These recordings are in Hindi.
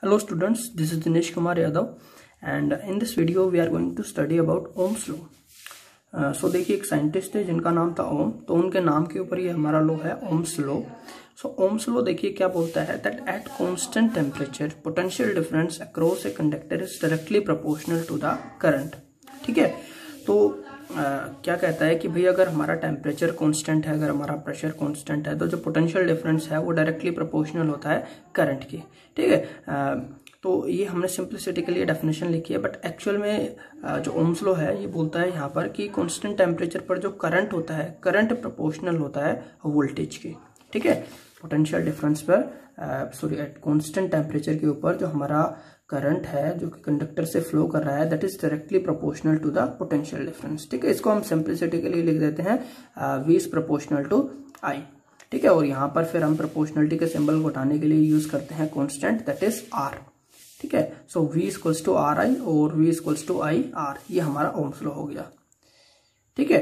Hello students, this is Dinesh Kumar Yadav and in this video we are going to study about Ohm's law. So देखिए एक साइंटिस्ट है जिनका नाम था ओम, तो उनके नाम के ऊपर ये हमारा लॉ है Ohm's law. So Ohm's law देखिए क्या बोलता है that at constant temperature potential difference across a conductor is directly proportional to the current. ठीक है, तो क्या कहता है कि भाई अगर हमारा टेम्परेचर कांस्टेंट है, अगर हमारा प्रेशर कांस्टेंट है, तो जो पोटेंशियल डिफरेंस है वो डायरेक्टली प्रोपोर्शनल होता है करंट की. ठीक है, तो ये हमने सिंप्लिसिटी के लिए डेफिनेशन लिखी है, बट एक्चुअल में जो ओम्स लॉ है ये बोलता है यहाँ पर कि कांस्टेंट टेम्परेचर पर जो करंट होता है, करंट प्रोपोर्शनल होता है वोल्टेज के. ठीक है, पोटेंशियल डिफरेंस पर एट कांस्टेंट टेम्परेचर के ऊपर जो हमारा करंट है जो कि कंडक्टर से फ्लो कर रहा है that is directly proportional to the potential difference. ठीक है, इसको हम सिंप्लिसिटी के लिए लिख देते हैं V is proportional to I. ठीक है, और यहाँ पर फिर हम प्रोपोर्शनलिटी के सिंबल को हटाने के लिए यूज करते हैं कांस्टेंट दैट इज R. ठीक है, सो V इक्वल्स टू RI और V इक्वल्स टू IR, ये हमारा ओम्स लॉ हो गया. ठीक है,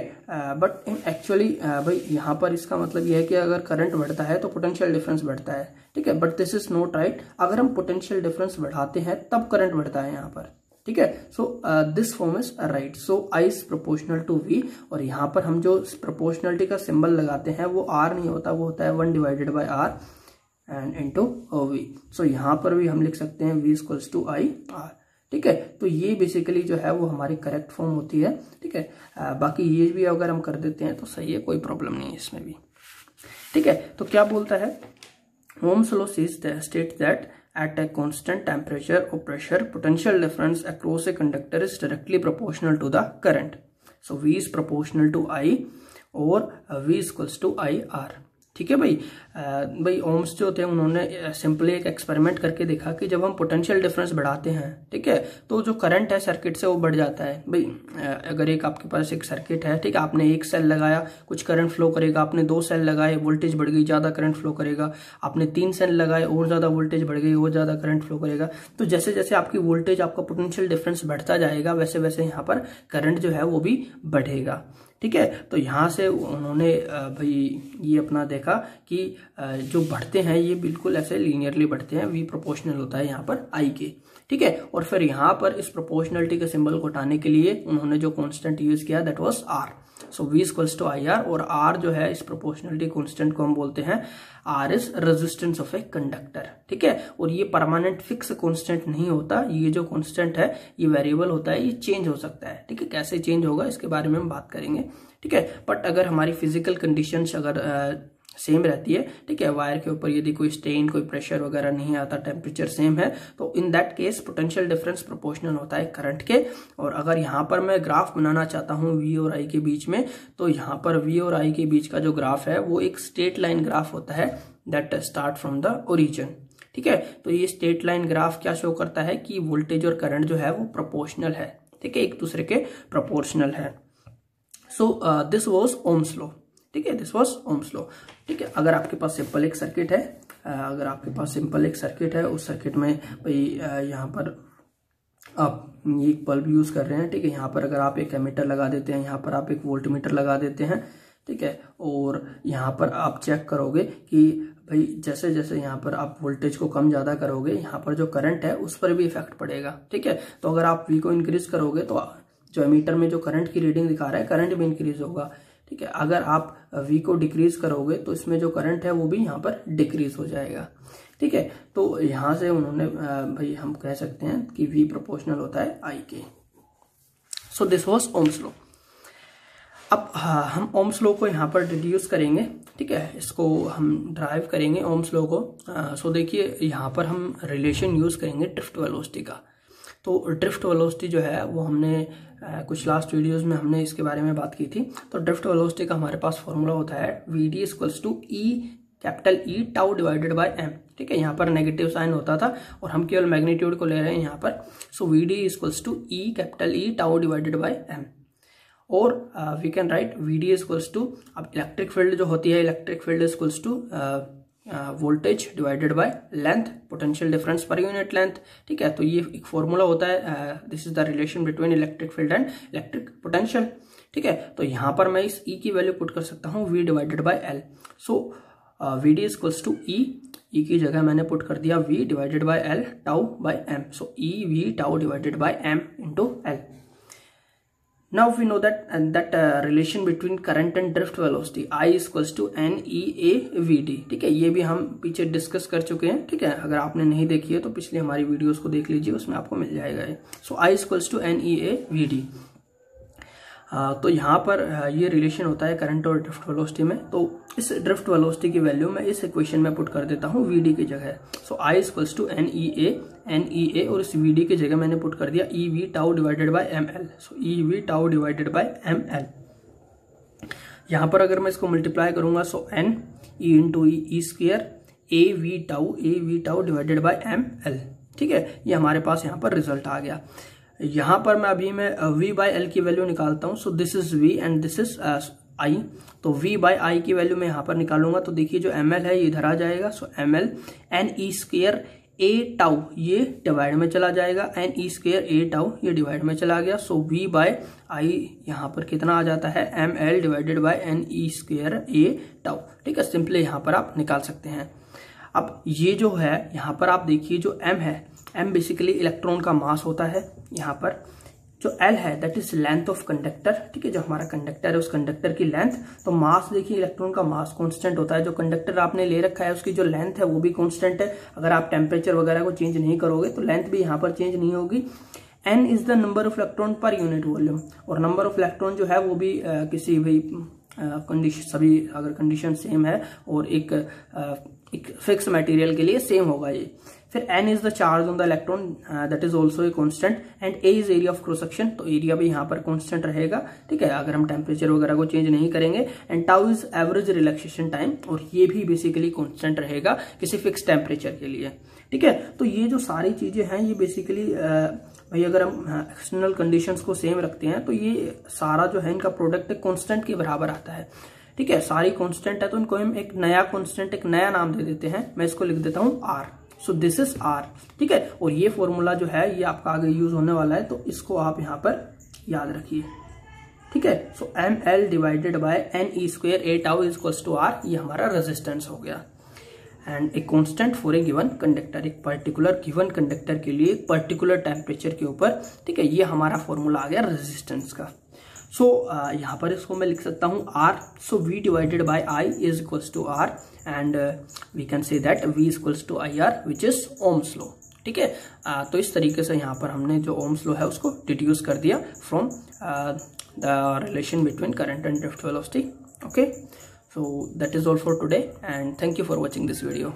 बट इन एक्चुअली भाई यहाँ पर इसका मतलब यह है कि अगर करंट बढ़ता है तो पोटेंशियल डिफरेंस बढ़ता है. ठीक है, but this is not right. अगर हम पोटेंशियल डिफरेंस बढ़ाते हैं तब करंट बढ़ता है यहाँ पर. ठीक है, so this form is right. So I is proportional to V और यहाँ पर हम जो प्रोपोर्शनलिटी का सिंबल लगाते हैं वो R नहीं होता, वो होता है 1 divided by R and into V. सो यहाँ पर भी हम लिख सकते हैं V इक्वल्स टू IR. ठीक है, तो ये बेसिकली जो है वो हमारी करेक्ट फॉर्म होती है. ठीक है, बाकी ये भी अगर हम कर देते हैं तो सही है, कोई प्रॉब्लम नहीं है इसमें भी. ठीक है, तो क्या बोलता है Ohm's law states that at a constant temperature or pressure potential difference across a conductor is directly proportional to the current. So V is proportional to I or V is equals to IR. ठीक है भाई ओम्स जो थे उन्होंने सिंपली एक एक्सपेरिमेंट करके देखा कि जब हम पोटेंशियल डिफरेंस बढ़ाते हैं, ठीक है, तो जो करंट है सर्किट से वो बढ़ जाता है. भाई अगर एक आपके पास एक सर्किट है, ठीक है, आपने एक सेल लगाया कुछ करंट फ्लो करेगा, आपने 2 सेल लगाए वोल्टेज बढ़ गई ज्यादा करंट फ्लो करेगा, आपने 3 सेल लगाए और ज्यादा वोल्टेज बढ़ गई और ज्यादा करंट फ्लो करेगा. तो जैसे जैसे आपकी वोल्टेज आपका पोटेंशियल डिफरेंस बढ़ता जाएगा वैसे वैसे यहाँ पर करंट जो है वो भी बढ़ेगा. ठीक है, तो यहाँ से उन्होंने भाई ये अपना देखा कि जो बढ़ते हैं ये बिल्कुल ऐसे लीनियरली बढ़ते हैं, V प्रोपोर्शनल होता है यहाँ पर I के. ठीक है, और फिर यहाँ पर इस प्रोपोर्शनलिटी के सिंबल को हटाने के लिए उन्होंने जो कांस्टेंट यूज किया that was R. So V equals to IR और R जो है इस प्रोपोर्शनलिटी कांस्टेंट को हम बोलते हैं R is resistance of a conductor. ठीक है, और ये परमानेंट फिक्स कांस्टेंट नहीं होता, ये जो कांस्टेंट है ये वेरिएबल होता है, ये चेंज हो सकता है. ठीक है, कैसे चेंज होगा इसके बारे में हम बात करेंगे. ठीक है, बट अगर हमारी फिजिकल कंडीशंस अगर सेम रहती है, ठीक है, वायर के ऊपर यदि कोई स्ट्रेन कोई प्रेशर वगैरह नहीं आता, टेम्परेचर सेम है, तो in that case potential difference proportional होता है करंट के. और अगर यहाँ पर मैं ग्राफ बनाना चाहता हूँ V और I के बीच में, तो यहाँ पर V और I के बीच का जो ग्राफ है वो एक स्ट्रेट लाइन ग्राफ होता है that start from the origin. ठीक है, तो ये स्ट्रेट लाइन ग्राफ क्या शो करता है कि वोल्टेज और करंट जो है वो प्रोपोर्शनल है. ठीक है, एक दूसरे के प्रोपोर्शनल है. So this was ohms law. ठीक है, दिस वॉज ओम्स लॉ. ठीक है, अगर आपके पास सिंपल एक सर्किट है, अगर आपके पास सिंपल एक सर्किट है, उस सर्किट में भाई यहाँ पर आप ये एक बल्ब यूज कर रहे हैं. ठीक है, यहाँ पर अगर आप एक एमीटर लगा देते हैं, यहाँ पर आप एक वोल्ट मीटर लगा देते हैं. ठीक है, और यहाँ पर आप चेक करोगे कि भाई जैसे जैसे यहाँ पर आप वोल्टेज को कम ज्यादा करोगे यहाँ पर जो करंट है उस पर भी इफेक्ट पड़ेगा. ठीक है, तो अगर आप V को इंक्रीज करोगे तो जो एमीटर में जो करंट की रीडिंग दिखा रहा है करंट भी इंक्रीज होगा. ठीक है, अगर आप V को डिक्रीज करोगे तो इसमें जो करंट है वो भी यहाँ पर डिक्रीज हो जाएगा. ठीक है, तो यहाँ से उन्होंने भाई हम कह सकते हैं कि V प्रोपोर्शनल होता है I के. So this was Ohm's law. अब हम ओम्स लॉ को यहाँ पर डिड्यूस करेंगे. ठीक है, इसको हम ड्राइव करेंगे ओम्स लॉ को. सो देखिए यहाँ पर हम रिलेशन यूज करेंगे ड्रिफ्ट वेलोसिटी का. तो ड्रिफ्ट वेलोसिटी जो है वो हमने कुछ लास्ट वीडियोस में हमने इसके बारे में बात की थी. तो ड्रिफ्ट वेलोसिटी का हमारे पास फॉर्मूला होता है VD equals to capital E tau divided by M. ठीक है, यहाँ पर नेगेटिव साइन होता था और हम केवल मैग्नीट्यूड को ले रहे हैं यहाँ पर. So VD equals to capital E tau divided by M. और we can write VD equals to, अब इलेक्ट्रिक फील्ड जो होती है electric field equals to voltage divided by length, potential difference per unit length. ठीक है, तो ये एक फॉर्मूला होता है, this is the relation between electric field and electric potential. ठीक है, तो यहाँ पर मैं इस E की वैल्यू पुट कर सकता हूँ V divided by L. So VD equals to E, E की जगह मैंने पुट कर दिया v divided by l tau by m, so E V tau divided by m into l. Now we know that relation between current and drift velocity I is equals to NEAVD. ठीक है, ये भी हम पीछे डिस्कस कर चुके हैं. ठीक है, अगर आपने नहीं देखी है तो पिछली हमारी वीडियोस को देख लीजिए, उसमें आपको मिल जाएगा. सो I is equals to NEAVD. तो यहाँ पर ये रिलेशन होता है करंट और ड्रिफ्ट वेलोसिटी में. तो इस ड्रिफ्ट वेलोसिटी की वैल्यू मैं इस इक्वेशन में पुट कर देता हूँ VD की जगह. सो I is equals to NEA और इस VD की जगह मैंने पुट कर दिया EV tau divided bye ML. सो EV tau divided bye ML. यहाँ पर अगर मैं इसको मल्टीप्लाई करूंगा सो N E into E square AV tau divided bye ML. ठीक है, ये हमारे पास यहाँ पर रिजल्ट आ गया. यहाँ पर मैं V बाय L की वैल्यू निकालता हूँ. So this is V and this is I. तो V बाय I की वैल्यू मैं यहाँ पर निकालूंगा तो देखिए जो ML है ये इधर आ जाएगा. सो ML N E square A tau ये डिवाइड में चला जाएगा, N E square A tau ये डिवाइड में चला गया. सो V बाय I यहाँ पर कितना आ जाता है ML divided bye N E square A tau. ठीक है, सिंपली यहाँ पर आप निकाल सकते हैं. अब ये जो है यहाँ पर आप देखिए जो M है, M बेसिकली इलेक्ट्रॉन का मास होता है. यहाँ पर जो L है that is length of conductor. ठीक है, जो हमारा कंडक्टर है उस कंडक्टर की लेंथ. तो मास देखिए इलेक्ट्रॉन का मास कांस्टेंट होता है. जो कंडक्टर आपने ले रखा है उसकी जो लेंथ है वो भी कांस्टेंट है. अगर आप टेम्परेचर वगैरह को चेंज नहीं करोगे तो लेंथ भी यहाँ पर चेंज नहीं होगी. N is the number of electron per unit volume. और नंबर ऑफ इलेक्ट्रॉन जो है वो भी किसी भी कंडीशन, सभी अगर कंडीशन सेम है और एक फिक्स मटेरियल के लिए सेम होगा ये. फिर N is the charge on the electron that is also a constant and A is area of cross section. तो एरिया भी यहाँ पर कांस्टेंट रहेगा. ठीक है, अगर हम टेम्परेचर वगैरह को चेंज नहीं करेंगे. And tau is average relaxation time और ये भी बेसिकली कांस्टेंट रहेगा किसी फिक्स टेम्परेचर के लिए. ठीक है, तो ये जो सारी चीजें हैं ये बेसिकली भाई अगर हम एक्सटर्नल कंडीशंस को सेम रखते हैं तो ये सारा जो है इनका प्रोडक्ट कांस्टेंट के बराबर आता है. ठीक है, सारी कांस्टेंट है तो इनको हम एक नया कांस्टेंट एक नया नाम दे देते हैं. मैं इसको लिख देता हूँ R. So this is R. ठीक है, और ये फॉर्मूला जो है ये आपका आगे यूज होने वाला है तो इसको आप यहाँ पर याद रखिए. ठीक है, so ML divided by NE square A tau is equals to R. ये हमारा रेजिस्टेंस हो गया. And a constant for a given conductor, एक पर्टिकुलर गिवन कंडक्टर के लिए एक पर्टिकुलर टेम्परेचर के ऊपर. ठीक है, ये हमारा फॉर्मूला आ गया रेजिस्टेंस का. सो यहाँ पर इसको मैं लिख सकता हूँ R. So V divided by I is equals to R and we can say that V is equals to IR which is Ohm's law. ठीक है, तो इस तरीके से यहाँ पर हमने जो ओम्स लॉ है उसको डिड्यूस कर दिया from the relation between current and drift velocity. Okay, so that is all for today and thank you for watching this video.